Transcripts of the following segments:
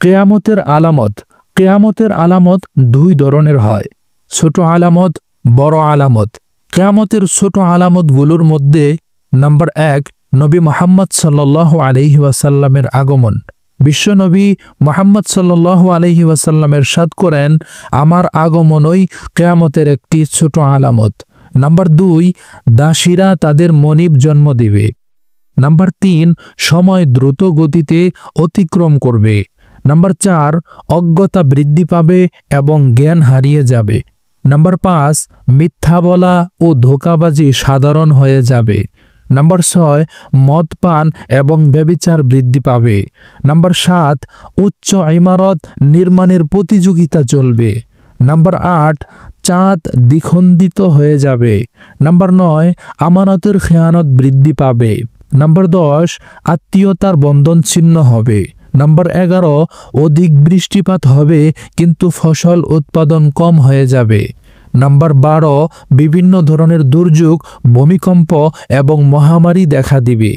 কিয়ামতের আলামত। কিয়ামতের আলামত দুই ধরনের হয়, ছোট আলামত, বড় আলামত। কিয়ামতের ছোট আলামতগুলোর মধ্যে নাম্বার 1, নবী মুহাম্মদ সাল্লাল্লাহু আলাইহি ওয়াসাল্লামের আগমন। বিশ্বনবী মুহাম্মদ সাল্লাল্লাহু আলাইহি ওয়াসাল্লাম ইরশাদ করেন, আমার আগমনই কিয়ামতের একটি ছোট আলামত। নাম্বার 2, দাসীরা তাদের মনিব জন্ম দিবে। নাম্বার 3, সময় দ্রুত গতিতে অতিক্রম করবে। নাম্বার 4, অজ্ঞতা বৃদ্ধি পাবে এবং জ্ঞান হারিয়ে যাবে। নাম্বার 5, মিথ্যা বলা ও ধোঁকাবাজি সাধারণ হয়ে যাবে। নাম্বার 6, মদ পান এবং ব্যভিচার বৃদ্ধি পাবে। নাম্বার 7, উচ্চ ইমারত নির্মাণের প্রতিযোগিতা চলবে। নাম্বার 8, চাঁদ দ্বিখণ্ডিত হয়ে যাবে। নাম্বার 9, আমানতের খেয়ানত বৃদ্ধি পাবে। নাম্বার 10, আত্মীয়তার বন্ধন ছিন্ন হবে। নাম্বার 11, অধিক বৃষ্টিপাত হবে কিন্তু ফসল উৎপাদন কম হয়ে যাবে। নাম্বার 12, বিভিন্ন ধরনের দুর্যোগ, ভূমিকম্প এবং মহামারী দেখা দিবে।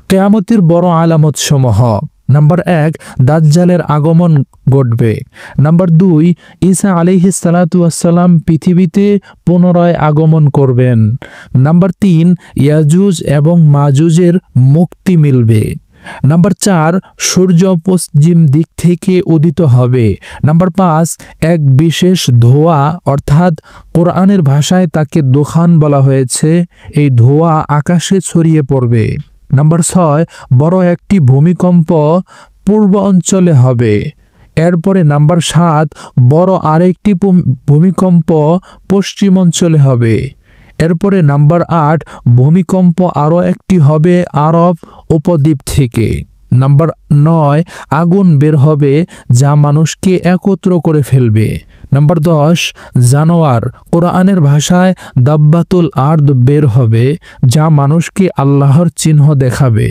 কিয়ামতের বড় আলামত সমূহ। নাম্বার 1, দাজ্জালের আগমন ঘটবে। নাম্বার 2, ঈসা আলাইহিস সালাতু ওয়াসসালাম পৃথিবীতে পুনরায় আগমন করবেন। নাম্বার 3, ইয়াজুজ এবং মাজুজের মুক্তি মিলবে। নাম্বার 4, সূর্য পশ্চিম দিক থেকে উদিত হবে। নাম্বার 5, এক বিশেষ ধোঁয়া, অর্থাৎ কোরআনের ভাষায় তাকে দোখান বলা হয়েছে, এই ধোঁয়া আকাশে ছড়িয়ে পড়বে। নাম্বার 6, বড় একটি ভূমিকম্প পূর্ব অঞ্চলে হবে। এরপরে নাম্বার 7, বড় আরেকটি ভূমিকম্প পশ্চিম অঞ্চলে হবে। এরপরে নাম্বার 8, ভূমিকম্প আরও একটি হবে আরব উপদ্বীপ থেকে। নাম্বার 9, আগুন বের হবে যা মানুষকে একত্র করে ফেলবে। নাম্বার 10, জানোয়ার, কোরআনের ভাষায় দাব্বাতুল আরদ বের হবে যা মানুষকে আল্লাহর চিহ্ন দেখাবে।